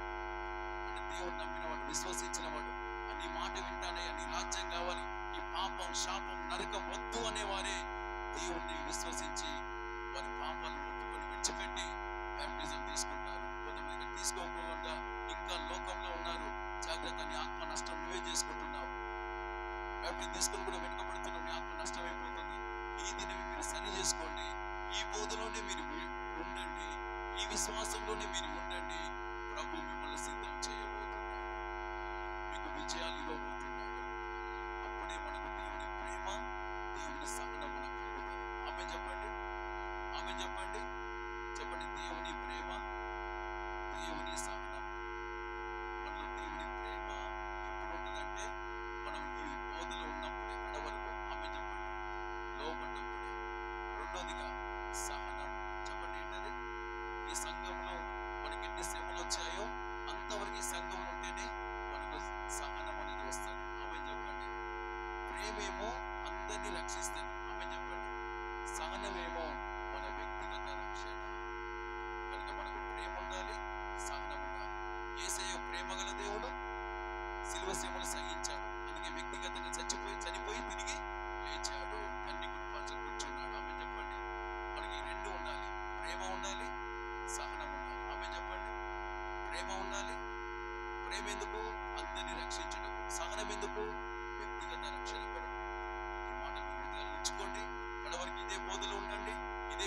అంటే దేవుడు నమ్మిన వాడు, విశ్వసించిన వాడు, నీ మాట వింటానయ్యా, నీ రాజ్యం కావాలి, ఈ పాపం, శాపం, నరకం వద్దు అనేవారే దేవుణ్ణి విశ్వసించి వారి పాపాలను ఒప్పుకొని విడిచిపెట్టి బ్యాప్టిజం తీసుకుంటారు. కొంతమంది తీసుకోకుండా ఇంకా లోకంలో ఉన్నారు. జాగ్రత్త. నీ ఆత్మ నష్టం నువ్వే చేసుకుంటున్నావు. బ్యాప్టిజం తీసుకుని కూడా వెనుకబడుతున్నావు. నీ ఆత్మ నష్టం అయిపోతుంది. ఈ దినం మీరు సరి చేసుకోండి. ఈ బోధలోనే మీరు ఉండండి, ఈ విశ్వాసంలోనే మీరు ఉండండి. ప్రభు మిమ్మల్ని సిద్ధం చేయబోతున్నాడు, మీకు విజయాలు ఇవ్వబోతున్నాడు. అప్పుడే మనకు దేవుని ప్రేమ, దేవుని సహనం మనకు కలుగుతుంది. ఆమె చెప్పండి, ఆమె చెప్పండి, చెప్పండి. దేవుని ప్రేమ, దేవుని సహనం. మనలో దేవుని ప్రేమ ఎప్పుడు ఉంటుందంటే మనం ఈ బోధలో ఉన్నప్పుడే, వరకు. ఆమె చెప్పండి, లోపడ్డప్పుడే. రెండోదిగా సహనం. చెప్పండి ఏంటది? ఈ సంఘంలో మనకి ఎన్ని శ్రమలు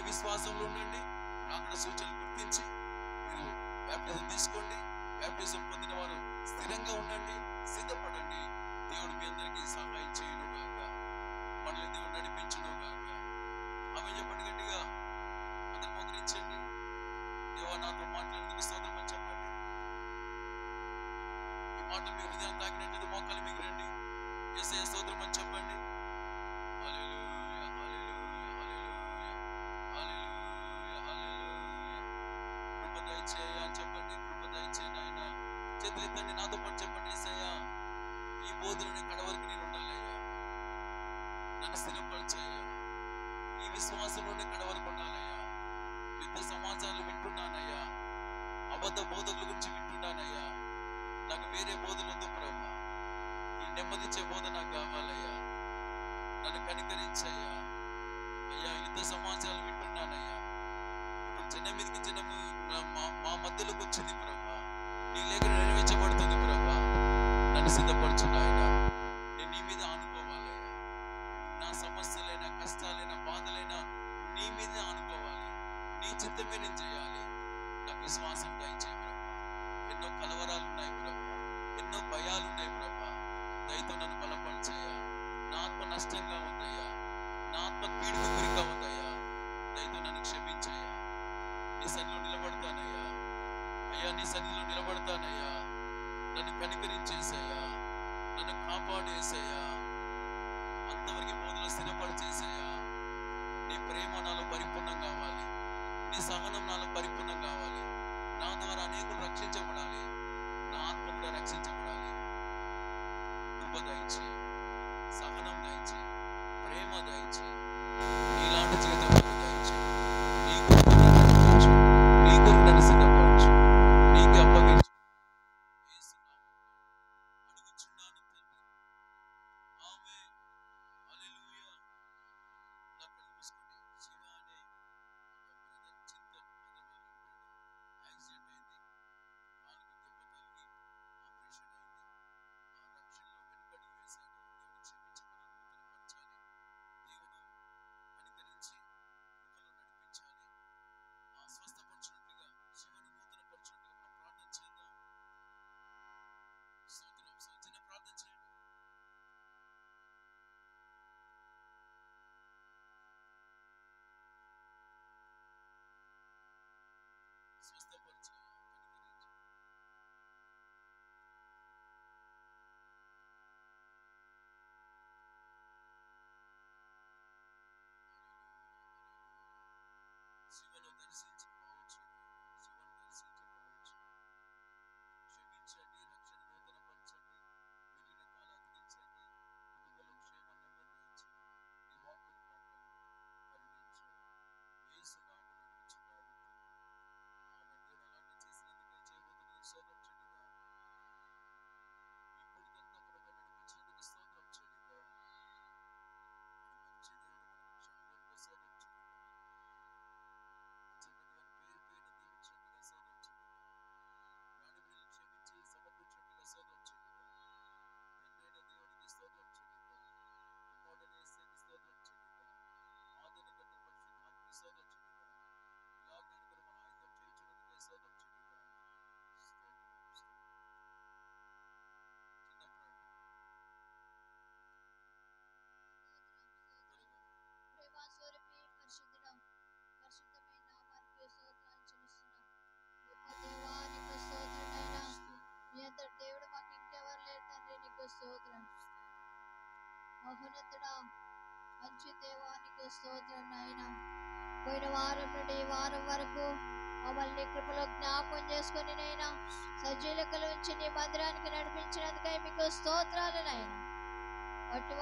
విశ్వాసంలో ఉండండి. రాకడ సూచనలు గుర్తించి మీరు బాప్టిజం తీసుకోండి. బాప్టిజం పొందిన వారు స్థిరంగా ఉండండి, సిద్ధపడండి. దేవుడు మీ అందరికీ సహాయం చేయను గాక, మనల్ని దేవుడు నడిపించును గాక. ఆమె చెప్పండి గట్టిగా, అందరు మోకరించండి. దేవా నాతో మాట్లాడేందుకు స్తోత్రం అని చెప్పండి. ఈ మాటలు మీ హృదయాన్ని తాకినట్టు మోకాలు మీకు రండి. యేసయ్య స్తోత్రం అని చెప్పండి. హల్లెలూయా హల్లెలూయా హల్లెలూయా హల్లెలూయా హల్లెలూయా. కృప దయచేయ అని చెప్పండి. కృప దయచేయ నాయనా. చేతులు ఎత్తండి, నాతో పాటు చెప్పండి. యేసయ్యా ఈ బోధనని కడవరకు నేను ఉండాలయ్యా, నన్ను స్థిరపరచయ్యా. ఈ విశ్వాసంలోనే కడవరకు ఉండాలయ్యా. యుద్ధ సమాచారాలు వింటున్నానయ్యా, అబద్ధ బోధకుల గురించి వింటున్నానయ్యా. నాకు వేరే బోధలు వద్దు ప్రభా, ఈ నెమ్మదిచ్చే బోధ నాకు కావాలయ్యా. నన్ను కనికరించయ్యా. అయ్యా యుద్ధ సమాచారాలు వింటున్నానయ్యా. ఇప్పుడు జనం మీదకి జనము మా మధ్యలోకి వచ్చింది ప్రభా. నీ లేఖ నెరవేర్చబడుతుంది ప్రభా. నన్ను సిద్ధపరచు నాయనా. నేను నీ మీద ఆనుకోవాలయ్యా. నా సమస్యలైనా, కష్టాలైనా, బాధలైనా నీ మీదే ఆనుకోవాలి. నీ చిత్తమే నేను చేయాలి. నాకు విశ్వాసం దయచేయి ప్రభా. ఎన్నో కలవరాలు ఉన్నాయి ప్రభా, ఎన్నో భయాలు ఉన్నాయి ప్రభా. దయతో నన్ను బలపరిచయ్యా. నా ఆత్మ నష్టంగా ఉందయ్యా, నా ఆత్మ కీడుకు గురిగా ఉందయ్యా. దయతో నన్ను క్షమించయ్యా. నీ సన్నిధిలో నిలబడతానయ్యా. అయ్యా నీ సన్నిధిలో నిలబడతానయ్యా. నన్ను కనికరించేసయ్యా, నన్ను కాపాడేసయ్యా. అంతవరకు బోధలో స్థిరపరిచేసయ్యా. నీ ప్రేమ నాలో పరిపూర్ణం కావాలి, నీ సహనం నాలో పరిపూర్ణం కావాలి. నా ద్వారా అనేకులు రక్షించబడాలి, నా ఆత్మ కూడా రక్షించబడాలి. కృప దయచేయి, సహనం దయచేయి, ప్రేమ దయచేయి. నీలాంటి జీవితం దయచేయి. నీ కొరకు నన్ను నడిపించు, నీ కొరకు నన్ను సిద్ధపరచు, నీకే అప్పగించు. అడుగుచున్నాను తండ్రి, ఆమేన్. హల్లెలూయా. నా కళ్ళు మూసుకోండి. శివ అనే బ్రదర్ చింతన్ హైదరాబాద్లో ఉంటాడు. యాక్సిడెంట్ అయింది, 4 దెబ్బ తగిలి ఆపరేషన్ అయింది. ఆ రక్షణలో వెనుకడుగు వేశాడు. దేవుడు క్షమించి మనల్ని నూతనపరచాలి. దేవుడు కనికరించి కృపలో నడిపించాలి. స్వస్థపరచినట్లుగా, శివను నూతనపరచినట్లుగా మనం ప్రార్థన చేద్దాం. స్తోత్రం. చిన్న ప్రార్థన చేయండి. స్వస్థపరచయ్యా, కనికరించు. శివను దర్శించుకోవచ్చు, శివను దర్శించుకోవచ్చు. క్షమించండి, రక్షణ నూతనపరచండి, మిగిలిన కాలు అతికించండి, కుటుంబంలో క్షేమ నెమ్మది దయచేయి. నీ వాక్కును మమ్మల్ని కరుణించు. యేసు నామములో అడుగుచున్నాము తండ్రి. ఆమె దేవుడు అలాంటి చేసినందుకే చేయబోతున్నది స్తోత్రం చెల్లిద్దాం. ఇప్పటికంతా ప్రభు నడిపించినందుకు స్తోత్రం చెల్లిద్దాం. మన మంచి దేవుడు, మనకు చాలు స్తోత్రం చెల్లిద్దాం. చక్కటి వారి పేరు పేరున దీవించినట్లుగా స్తోత్రం చెల్లిద్దాం. రాని బిడ్డలను క్షమించి సమకూర్చినట్లుగా స్తోత్రం చెల్లిద్దాం. తండ్రి అయిన దేవునికి స్తోత్రం చెల్లిద్దాం. కుమారుడైన యేసుకి స్తోత్రం చెల్లిద్దాం. ఆదరణకర్త పరిశుద్ధాత్మకి స్తోత్రం చెల్లిద్దాం. ఇలాగ నలుగురు మన ఆయుధం చేయించినందుకే స్తోత్రం చెల్లిద్దాం. స్తోత్రం స్తోత్రం. చిన్న ప్రార్థన త్వరగా. ప్రేమ స్వరూపి పరిశుద్ధుడా, పరిశుద్ధమైన నామానికి స్తోత్రాలు చెల్లిస్తున్నాం. గొప్ప దేవా నీకు స్తోత్రం నాయనా. మీ అంతటి దేవుడు మాకు ఇంకెవరు లేరు తండ్రి, నీకు స్తోత్రం. మహోన్నతుడా, మంచి దేవా నీకు స్తోత్రం నాయనా. పోయిన వారం నుండి ఈ వారం వరకు మమ్మల్ని కృపలో జ్ఞాపకం చేసుకొని నైనా సజీలకలు ఉంచి నీ మందిరానికి నడిపించినందుకై మీకు స్తోత్రాలు నాయనా. మట్టి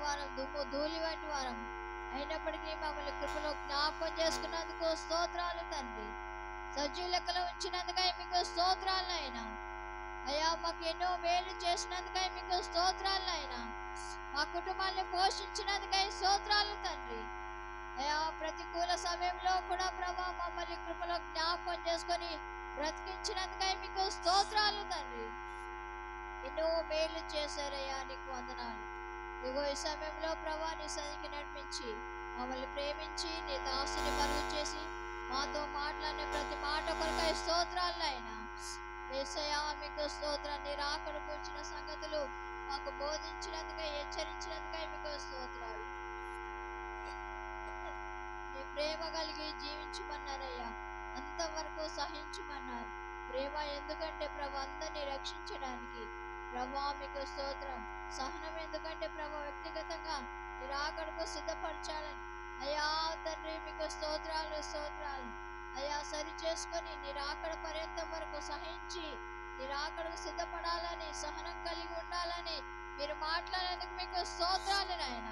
వారం దుమ్ము ధూళి వంటి వారం అయినప్పటికీ మమ్మల్ని కృపలో జ్ఞాపకం చేసుకున్నందుకు స్తోత్రాలు తండ్రి. సజీలకలు ఉంచినందుకై మీకు స్తోత్రాలు నాయనా. అయ్యా మాకు ఎన్నో మేలు చేసినందుకై మీకు స్తోత్రాలు నాయనా. మా కుటుంబాన్ని పోషించినందుకై స్తోత్రాలు తండ్రి. అయ్యా ప్రతికూల సమయంలో కూడా ప్రభా మమ్మల్ని కృపలో జ్ఞాపకం చేసుకొని బ్రతికించినందుకై మీకు స్తోత్రాలు తండ్రి. ఎన్నో మేలు చేశారయ్యా, నీకు వందనాలు. ఇగో ఈ సమయంలో ప్రభా నీ సన్నిధికి నడిపించి మమ్మల్ని ప్రేమించి నీ దాసుని మరుగు చేసి మాతో మాట్లాడిన ప్రతి మాట కొరకై స్తోత్రాలు నాయనా. యేసయ్యా మీకు స్తోత్రం. నీ రాకడ కూర్చిన సంగతులు మాకు బోధించినందుకై, హెచ్చరించినందుకై మీకు స్తోత్రాలు. నీ ప్రేమ కలిగి జీవించమన్నారయ్యా, అంతవరకు సహించమన్నారు. ప్రేమ ఎందుకంటే ప్రభు అందరినీ రక్షించడానికి. ప్రభా మీకు స్తోత్రం. సహనం ఎందుకంటే ప్రభు వ్యక్తిగతంగా నీ రాకడకు సిద్ధపరచాలని. అయ్యా తండ్రి మీకు స్తోత్రాలు స్తోత్రాలు. అయ్యా సరి చేసుకొని నీ రాకడ పర్యంతం వరకు సహించి నీ రాకడకు సిద్ధపడాలని, సహనం కలిగి ఉండాలని మీరు మాట్లాడేందుకు మీకు స్తోత్రాలు నాయన.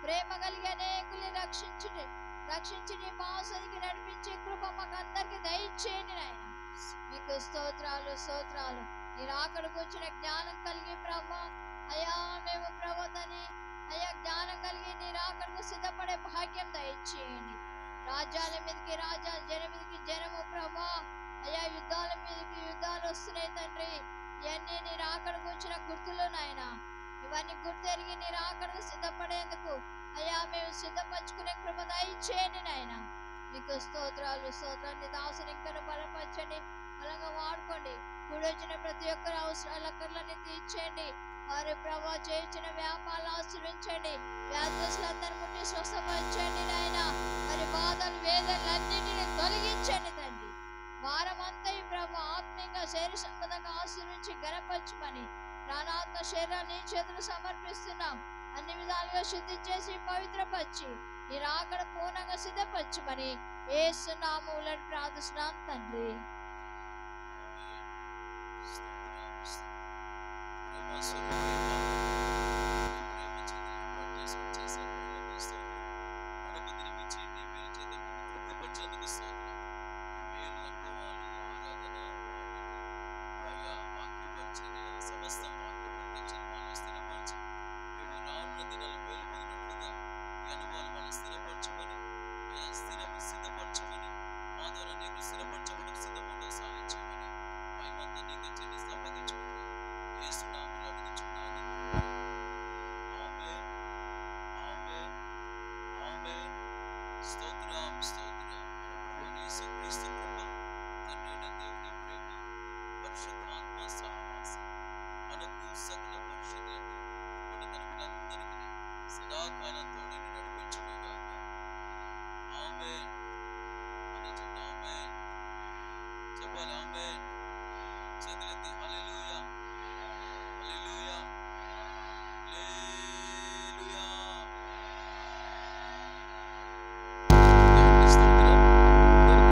ప్రేమ కలిగి అనేకుల్ని రక్షించి నీ పాసనికి నడిపించే కృప మాకు అందరికి దయచేయండి నాయన. మీకు స్తోత్రాలు స్తోత్రాలు. నీ రాకడకు వచ్చిన జ్ఞానం కలిగి ప్రభా అయ్యా మేము ప్రభుతని అయ్యా జ్ఞానం కలిగి నీ రాకడకు సిద్ధపడే భాగ్యం దయచేయండి. రాజ్యాల మీదకి రాజ్యాలు, జనం మీదకి జనము ప్రభా అయ్యా యుద్ధాల మీదకి యుద్ధాలు వస్తున్నాయి తండ్రి. ఇవన్నీ నీ రాకడకు వచ్చిన గుర్తులు నాయన. ఇవన్నీ గుర్తెరిగి నీ రాకడకు సిద్ధపడేందుకు అయ్యా మేము సిద్ధపరచుకునే కృప దయచేయండి నాయన. మీకు స్తోత్రాలు స్తోత్రాలు. నీ దాసుని ఇంకా బలపరచండి, బలంగా వాడుకోండి. కూడొచ్చిన ప్రతి ఒక్కరి అవసరాల అక్కర్లని తీర్చండి. వారి ప్రభావ చేయించిన వ్యాపారాలు ఆశ్రయించండి. వ్యాధులందరినీ ముట్టి స్వస్థపరచండి నాయన. మరి బాధలు వేదనలన్నింటినీ తొలగించండి తండ్రి. వారమంతా ఈ ప్రభు ఆత్మీయంగా శరీర సంబంధంగా ఆశ్రయించి గణపరచమని ప్రాణాత్మ శరీరాన్ని చేతులు సమర్పిస్తున్నాం. అన్ని విధాలుగా శుద్ధి చేసి పవిత్రపరిచి నీ రాకడ పూర్ణంగా సిద్ధపరచమని యేసు నామములో ప్రార్థిస్తున్నాం తండ్రి. సదాకాలం